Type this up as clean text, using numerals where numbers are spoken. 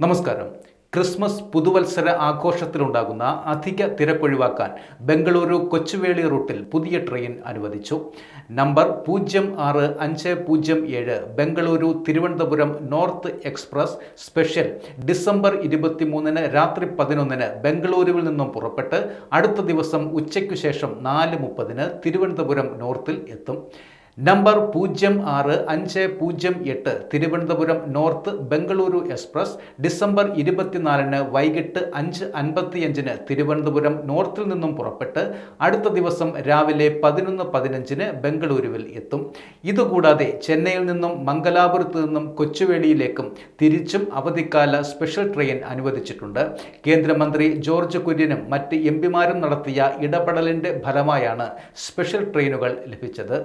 നമസ്കാരം. ക്രിസ്മസ് പുതുവത്സര ആഘോഷത്തിലുണ്ടാകുന്ന അധിക തിരക്കൊഴിവാക്കാൻ ബംഗളൂരു കൊച്ചുവേളി റൂട്ടിൽ പുതിയ ട്രെയിൻ അനുവദിച്ചു. Number 06507 Bengaluru Thiruvananthapuram north express special December 23 രാത്രി 11 ബംഗളൂരുവിൽ നിന്നും പുറപ്പെട്ട് അടുത്ത ദിവസം ഉച്ചയ്ക്കു ശേഷം 4:30 തിരുവനന്തപുരം നോർത്തിൽ എത്തും. Number 06508 Thiruvananthapuram north Bengaluru express December 24 വൈകിട്ട് 5:55 തിരുവനന്തപുരം നോർത്തിൽ നിന്നും പുറപ്പെട്ട് അടുത്ത ദിവസം രാവിലെ 11:15 ബംഗളൂരുവിൽ എത്തും. ഇതുകൂടാതെ ചെന്നൈയിൽ നിന്നും മംഗലാപുരത്ത് നിന്നും കൊച്ചുവേളിയിലേക്കും തിരിച്ചും അവധിക്കാല സ്പെഷ്യൽ ട്രെയിൻ അനുവദിച്ചിട്ടുണ്ട്. കേന്ദ്രമന്ത്രി ജോർജ് കുര്യനും മറ്റ് എംപിമാരും നടത്തിയ ഇടപെടലിന്റെ ഫലമായാണ് സ്പെഷ്യൽ ട്രെയിനുകൾ ലഭിച്ചത്.